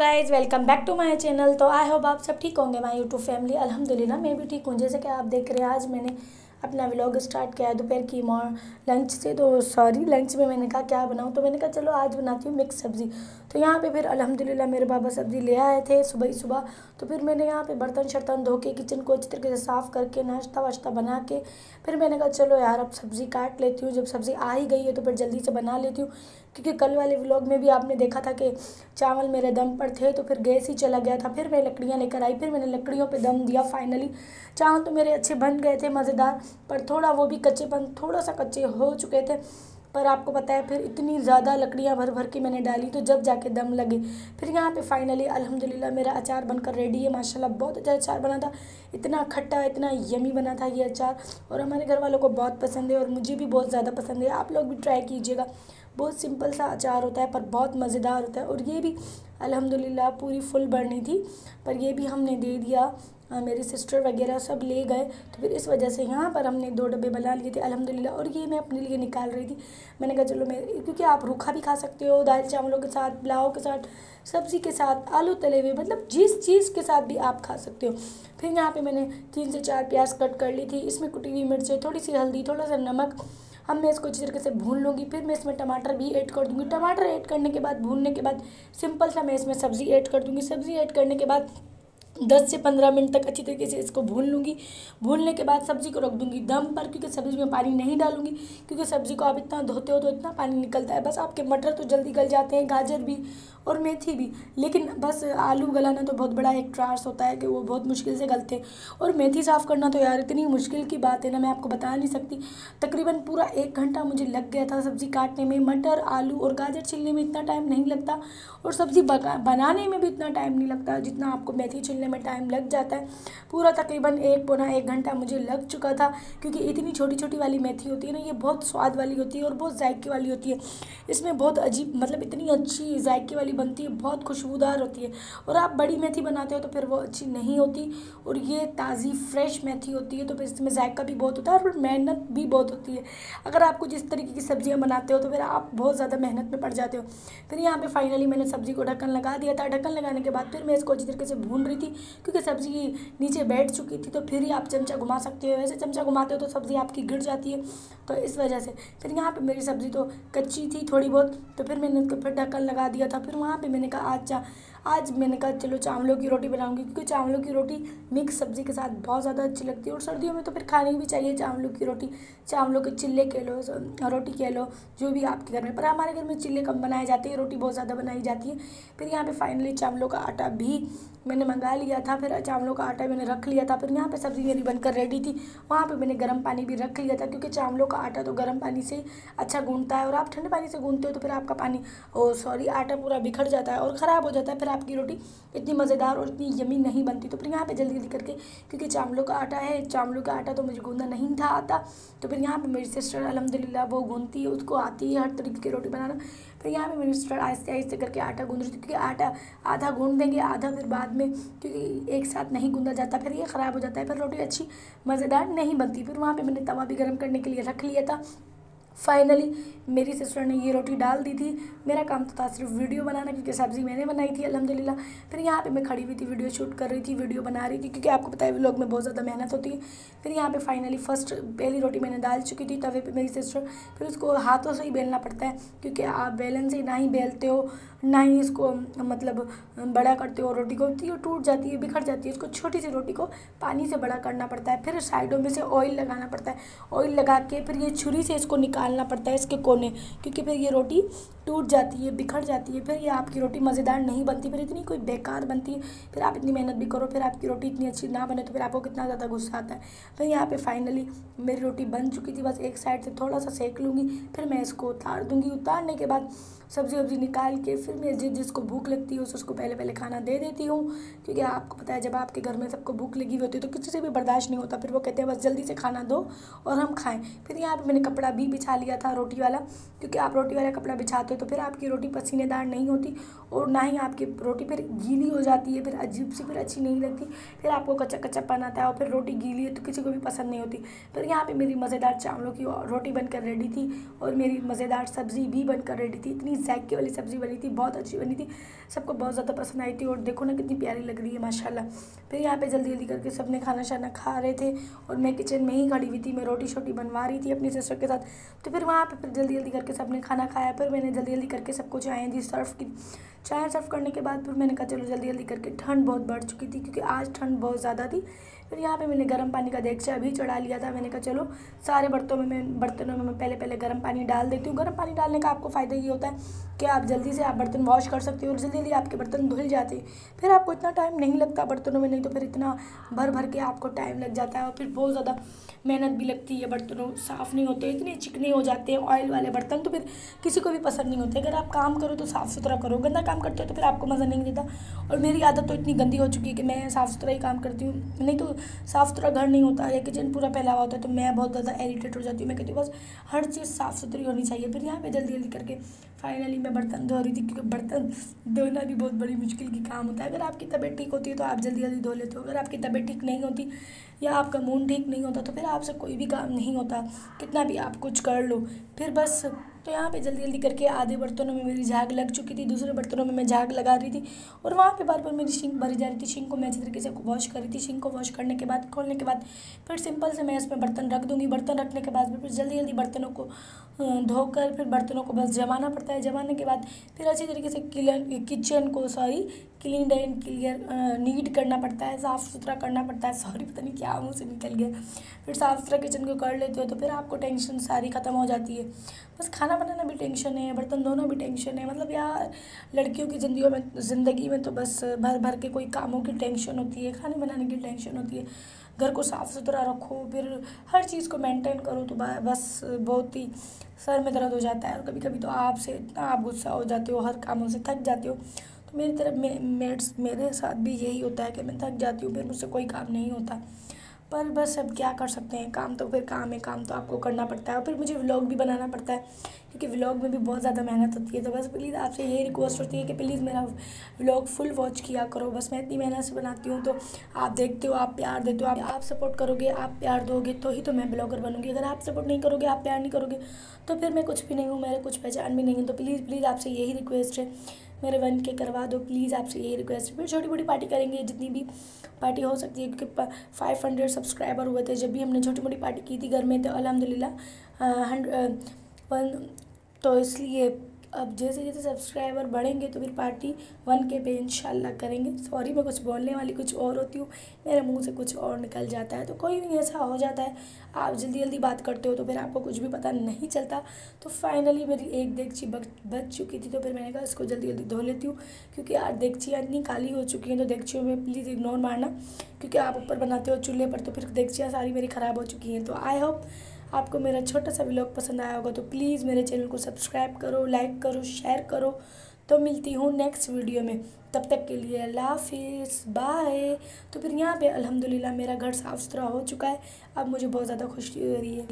Guys welcome back to my channel. तो I hope आप सब ठीक होंगे माय यूट्यूब फैमिली। अल्हम्दुलिल्लाह मैं भी ठीक हूँ। जैसे कि आप देख रहे हैं आज मैंने अपना व्लॉग स्टार्ट किया है दोपहर की लंच से। तो लंच में मैंने कहा क्या बनाऊँ, तो मैंने कहा चलो आज बनाती हूँ मिक्स सब्ज़ी। तो यहाँ पे फिर अल्हम्दुलिल्लाह मेरे बाबा सब्ज़ी ले आए थे सुबह ही सुबह। तो फिर मैंने यहाँ पे बर्तन शर्तन धो के किचन को अच्छी तरीके से साफ़ करके नाश्ता वाश्ता बना के फिर मैंने कहा चलो यार अब सब्ज़ी काट लेती हूँ। जब सब्ज़ी आ ही गई है तो फिर जल्दी से बना लेती हूँ, क्योंकि कल वाले व्लॉग में भी आपने देखा था कि चावल मेरे दम पर थे तो फिर गैस ही चला गया था। फिर मैं लकड़ियाँ लेकर आई, फिर मैंने लकड़ियों पे दम दिया। फाइनली चावल तो मेरे अच्छे बन गए थे मज़ेदार, पर थोड़ा वो भी कच्चेपन थोड़ा सा कच्चे हो चुके थे। पर आपको पता है फिर इतनी ज़्यादा लकड़ियाँ भर भर के मैंने डाली तो जब जाके दम लगे। फिर यहाँ पे फाइनली अल्हम्दुलिल्लाह मेरा अचार बनकर रेडी है। माशाल्लाह बहुत अच्छा अचार बना था, इतना खट्टा इतना यमी बना था ये अचार, और हमारे घर वालों को बहुत पसंद है और मुझे भी बहुत ज़्यादा पसंद है। आप लोग भी ट्राई कीजिएगा। बहुत सिंपल सा अचार होता है पर बहुत मज़ेदार होता है। और ये भी अल्हम्दुलिल्लाह पूरी फुल भरनी थी, पर ये भी हमने दे दिया। मेरी सिस्टर वगैरह सब ले गए, तो फिर इस वजह से यहाँ पर हमने 2 डब्बे बना लिए थे अल्हम्दुलिल्लाह। और ये मैं अपने लिए निकाल रही थी। मैंने कहा चलो मैं, क्योंकि आप रूखा भी खा सकते हो दाल चावलों के साथ, पुलाव के साथ, सब्ज़ी के साथ, आलू तले हुए, मतलब जिस चीज़ के साथ भी आप खा सकते हो। फिर यहाँ पे मैंने 3 से 4 प्याज कट कर ली थी। इसमें कुटी हुई मिर्चें, थोड़ी सी हल्दी, थोड़ा सा नमक। अब मैं इसको अच्छी तरीके से भून लूँगी। फिर मैं इसमें टमाटर भी ऐड कर दूँगी। टमाटर ऐड करने के बाद, भूनने के बाद सिंपल सा मैं इसमें सब्ज़ी ऐड कर दूँगी। सब्ज़ी ऐड करने के बाद 10 से 15 मिनट तक अच्छी तरीके से इसको भून लूँगी। भूनने के बाद सब्ज़ी को रख दूँगी दम पर, क्योंकि सब्ज़ी में पानी नहीं डालूँगी, क्योंकि सब्ज़ी को आप इतना धोते हो तो इतना पानी निकलता है। बस आपके मटर तो जल्दी गल जाते हैं, गाजर भी और मेथी भी, लेकिन बस आलू गलाना तो बहुत बड़ा एक त्रास होता है कि वो बहुत मुश्किल से गलते हैं। और मेथी साफ़ करना तो यार इतनी मुश्किल की बात है ना, मैं आपको बता नहीं सकती। तकरीबन पूरा 1 घंटा मुझे लग गया था सब्ज़ी काटने में। मटर आलू और गाजर छीलने में इतना टाइम नहीं लगता, और सब्ज़ी बनाने में भी इतना टाइम नहीं लगता जितना आपको मेथी छीलने में टाइम लग जाता है। पूरा तकरीबन 1 घंटा मुझे लग चुका था, क्योंकि इतनी छोटी छोटी वाली मेथी होती है ना, ये बहुत स्वाद वाली होती है और बहुत जायके वाली होती है। इसमें बहुत अजीब, मतलब इतनी अच्छी जायके वाली बनती है, बहुत खुशबूदार होती है। और आप बड़ी मेथी बनाते हो तो फिर वो अच्छी नहीं होती, और ये ताज़ी फ्रेश मेथी होती है तो फिर इसमें जायका भी बहुत होता है और मेहनत भी बहुत होती है। अगर आपको जिस तरीके की सब्जियां बनाते हो तो फिर आप बहुत ज़्यादा मेहनत में पड़ जाते हो। फिर यहाँ पे फाइनली मैंने सब्ज़ी को ढक्कन लगा दिया था। ढक्कन लगाने के बाद फिर मैं इसको अच्छी तरीके से भून रही थी, क्योंकि सब्ज़ी नीचे बैठ चुकी थी। तो फिर ही आप चमचा घुमा सकते हो, वैसे चमचा घुमाते हो तो सब्ज़ी आपकी गिर जाती है, तो इस वजह से। फिर यहाँ पे मेरी सब्ज़ी तो कच्ची थी थोड़ी बहुत, तो फिर मैंने फिर ढक्कन लगा दिया था। फिर वहाँ पे मैंने कहा आज मैंने कहा चलो चावलों की रोटी बनाऊंगी, क्योंकि चावलों की रोटी मिक्स सब्ज़ी के साथ बहुत ज़्यादा अच्छी लगती है। और सर्दियों में तो फिर खाने भी चाहिए चावलों की रोटी। चावलों के चिल्ले कह लो, रोटी कह लो, जो भी आपके घर में, पर हमारे घर में चिल्ले कम बनाए जाते हैं, रोटी बहुत ज़्यादा बनाई जाती है। फिर यहाँ पे फाइनली चावलों का आटा भी मैंने मंगा लिया था। फिर चावलों का आटा मैंने रख लिया था। फिर यहाँ पे सब्ज़ी मेरी बनकर रेडी थी। वहाँ पे मैंने गर्म पानी भी रख लिया था, क्योंकि चावलों का आटा तो गर्म पानी से अच्छा गूंथता है, और आप ठंडे पानी से गूंथते हो तो फिर आपका आटा पूरा बिखर जाता है और ख़राब हो जाता है। फिर आपकी रोटी इतनी मज़ेदार और इतनी यमी नहीं बनती। तो फिर यहाँ पे जल्दी जल्दी करके, क्योंकि चावलों का आटा है, चावलों का आटा तो मुझे गूंदना नहीं था आता, तो फिर यहाँ पे मेरी सिस्टर अल्हम्दुलिल्लाह वो गूंथती है, उसको आती है हर तरीके की रोटी बनाना। फिर यहाँ पे मेरी सिस्टर आहिस्ते आहिस्ते करके आटा गूंद रही थी, क्योंकि आटा आधा गूंद देंगे, आधा फिर बाद में, क्योंकि एक साथ नहीं गूंदा जाता, फिर ये ख़राब हो जाता है, फिर रोटी अच्छी मज़ेदार नहीं बनती। फिर वहाँ पे मैंने तवा भी गर्म करने के लिए रख लिया था। फाइनली मेरी सिस्टर ने ये रोटी डाल दी थी। मेरा काम तो था सिर्फ वीडियो बनाना, क्योंकि सब्ज़ी मैंने बनाई थी अल्हम्दुलिल्लाह। फिर यहाँ पे मैं खड़ी हुई थी, वीडियो शूट कर रही थी, वीडियो बना रही थी, क्योंकि आपको पता है व्लॉग में बहुत ज़्यादा मेहनत होती है। फिर यहाँ पे फाइनली पहली रोटी मैंने डाल चुकी थी तवे पे मेरी सिस्टर। फिर उसको हाथों से ही बेलना पड़ता है, क्योंकि आप बेलन से ना ही बेलते हो ना ही इसको मतलब बड़ा करते हो रोटी को, तो ये टूट जाती है, बिखर जाती है। इसको छोटी सी रोटी को पानी से बड़ा करना पड़ता है। फिर साइडों में से ऑयल लगाना पड़ता है, ऑयल लगा के फिर ये छुरी से इसको निकालना पड़ता है इसके कोने, क्योंकि फिर ये रोटी टूट जाती है, बिखर जाती है, फिर ये आपकी रोटी मज़ेदार नहीं बनती, फिर इतनी कोई बेकार बनती है। फिर आप इतनी मेहनत भी करो, फिर आपकी रोटी इतनी अच्छी ना बने तो फिर आपको कितना ज़्यादा गुस्सा आता है। फिर यहाँ पे फाइनली मेरी रोटी बन चुकी थी, बस एक साइड से थोड़ा सा सेक लूँगी, फिर मैं इसको उतार दूँगी। उतारने के बाद सब्ज़ी वब्ज़ी निकाल के फिर मैं जिसको भूख लगती है उसको पहले खाना दे देती हूँ, क्योंकि आपको पता है जब आपके घर में सबको भूख लगी हुई होती है तो किसी से भी बर्दाश्त नहीं होता, फिर वो कहते हैं बस जल्दी से खाना दो और हम खाएं। फिर यहाँ पे मैंने कपड़ा भी बिछा बिछा लिया था रोटी वाला, क्योंकि आप रोटी वाला कपड़ा बिछाते हो तो फिर आपकी रोटी पसीनेदार नहीं होती और ना ही आपकी रोटी फिर गीली हो जाती है, फिर अजीब सी, फिर अच्छी नहीं लगती, फिर आपको कच्चा कच्चापन आता है और फिर रोटी गीली है तो किसी को भी पसंद नहीं होती। फिर यहाँ पे मेरी मज़ेदार चावलों की रोटी बनकर रेडी थी और मेरी मज़ेदार सब्ज़ी भी बनकर रेडी थी। इतनी जायके वाली सब्ज़ी बनी थी, बहुत अच्छी बनी थी, सबको बहुत ज़्यादा पसंद आई थी और देखो ना कितनी प्यारी लग रही है माशाल्लाह। फिर यहाँ पे जल्दी जल्दी करके सबने खाना शाना खा रहे थे और मैं किचन में ही खड़ी हुई थी, मैं रोटी शोटी बनवा रही थी अपनी सिस्टर के साथ। तो फिर वहाँ पे फिर जल्दी जल्दी करके सबने खाना खाया, फिर मैंने जल्दी जल्दी करके सबको चाय दी, सर्व की। चाय सर्व करने के बाद फिर मैंने कहा चलो जल्दी जल्दी करके, ठंड बहुत बढ़ चुकी थी क्योंकि आज ठंड बहुत ज़्यादा थी। फिर यहाँ पे मैंने गर्म पानी का देगचा भी चढ़ा लिया था। मैंने कहा चलो सारे बर्तनों में मैं पहले गर्म पानी डाल देती हूँ। गर्म पानी डालने का आपको फ़ायदा ये होता है कि आप जल्दी से आप बर्तन वॉश कर सकते हो और जल्दी जल्दी आपके बर्तन धुल जाते हैं। फिर आपको इतना टाइम नहीं लगता बर्तनों में, नहीं तो फिर इतना भर भर के आपको टाइम लग जाता है और फिर बहुत ज़्यादा मेहनत भी लगती है, बर्तनों साफ़ नहीं होते, इतने चिकने हो जाते हैं ऑयल वाले बर्तन, तो फिर किसी को भी पसंद नहीं होते। अगर आप काम करो तो साफ़ सुथरा करो, गंदा काम करते हो तो फिर आपको मज़ा नहीं देता। और मेरी आदत तो इतनी गंदी हो चुकी है कि मैं साफ़ सुथरा ही काम करती हूँ, नहीं तो साफ़ सुथरा घर नहीं होता या किचन पूरा फैला हुआ होता है तो मैं बहुत ज़्यादा इरिटेट हो जाती हूँ। मैं कहती हूँ बस हर चीज़ साफ़ सुथरी होनी चाहिए। फिर यहाँ पे जल्दी जल्दी करके फाइनली मैं बर्तन धो रही थी, क्योंकि बर्तन धोना भी बहुत बड़ी मुश्किल की काम होता है। अगर आपकी तबीयत ठीक होती है तो आप जल्दी जल्दी धो लेते हो, अगर आपकी तबीयत ठीक नहीं होती या आपका मूड ठीक नहीं होता तो फिर आपसे कोई भी काम नहीं होता, कितना भी आप कुछ कर लो। फिर बस तो यहाँ पे जल्दी जल्दी करके आधे बर्तनों में मेरी झाग लग चुकी थी, दूसरे बर्तनों में मैं झाग लगा रही थी और वहाँ पे बार बार मेरी सिंक भरी जा रही थी। सिंक को मैं अच्छी तरीके से वॉश कर रही थी। सिंक को वॉश करने के बाद खोलने के बाद फिर सिंपल से मैं इसमें बर्तन रख दूँगी। बर्तन रखने के बाद फिर जल्दी जल्दी बर्तनों को धोकर फिर बर्तनों को बस जमाना पड़ता है। जमाने के बाद फिर अच्छी तरीके से किचन को क्लीन एंड क्लियर नीट करना पड़ता है, साफ़ सुथरा करना पड़ता है। सॉरी, पता नहीं क्या मुँह से निकल गया। फिर साफ़ सुथरा किचन को कर लेते हो तो फिर आपको टेंशन सारी ख़त्म हो जाती है। बस खाना बनाना भी टेंशन है, बर्तन धोना भी टेंशन है। मतलब यार लड़कियों की ज़िंदगी में तो बस भर भर के कोई कामों की टेंशन होती है, खाने बनाने की टेंशन होती है, घर को साफ़ सुथरा रखो, फिर हर चीज़ को मेंटेन करो, तो बस बहुत ही सर में दर्द हो जाता है। और कभी कभी तो आपसे इतना आप गुस्सा हो जाते हो, हर कामों से थक जाते हो। तो मेरी तरफ मेरे साथ भी यही होता है कि मैं थक जाती हूँ, फिर मुझसे कोई काम नहीं होता। पर बस अब क्या कर सकते हैं, काम तो फिर काम है, काम तो आपको करना पड़ता है। और फिर मुझे व्लॉग भी बनाना पड़ता है क्योंकि व्लॉग में भी बहुत ज़्यादा मेहनत होती है। तो बस प्लीज़ आपसे यही रिक्वेस्ट होती है कि प्लीज़ मेरा व्लॉग फुल वॉच किया करो। बस मैं इतनी मेहनत से बनाती हूँ, तो आप देखते हो, आप प्यार देते हो, आप सपोर्ट करोगे, आप प्यार दोगे तो ही तो मैं ब्लॉगर बनूँगी। अगर आप सपोर्ट नहीं करोगे, आप प्यार नहीं करोगे तो फिर मैं कुछ भी नहीं हूँ, मेरे कुछ पहचान भी नहीं है। तो प्लीज़ आपसे यही रिक्वेस्ट है, मेरे 1K करवा दो प्लीज़, आपसे यही रिक्वेस्ट है। फिर छोटी मोटी पार्टी करेंगे, जितनी भी पार्टी हो सकती है, क्योंकि 500 सब्सक्राइबर हुए थे जब भी हमने छोटी मोटी पार्टी की थी घर में, तो अल्हम्दुलिल्लाह 100 तो इसलिए अब जैसे जैसे सब्सक्राइबर बढ़ेंगे तो फिर पार्टी 1K पे इंशाल्लाह करेंगे। सॉरी, मैं कुछ बोलने वाली कुछ और होती हूँ, मेरे मुंह से कुछ और निकल जाता है, तो कोई नहीं, ऐसा हो जाता है। आप जल्दी जल्दी बात करते हो तो फिर आपको कुछ भी पता नहीं चलता। तो फाइनली मेरी एक देगची बच चुकी थी, तो फिर मैंने कहा इसको जल्दी जल्दी धो लेती हूँ, क्योंकि यार देगचियाँ इतनी काली हो चुकी हैं। तो देगचियों में प्लीज़ इग्नोर मारना, क्योंकि आप ऊपर बनाते हो चूल्हे पर, तो फिर देगचियाँ सारी मेरी ख़राब हो चुकी हैं। तो आई होप आपको मेरा छोटा सा व्लॉग पसंद आया होगा। तो प्लीज़ मेरे चैनल को सब्सक्राइब करो, लाइक करो, शेयर करो। तो मिलती हूँ नेक्स्ट वीडियो में, तब तक के लिए अल्लाह हाफिज़, बाय। तो फिर यहाँ पे अल्हम्दुलिल्लाह मेरा घर साफ़ सुथरा हो चुका है। अब मुझे बहुत ज़्यादा खुशी हो रही है।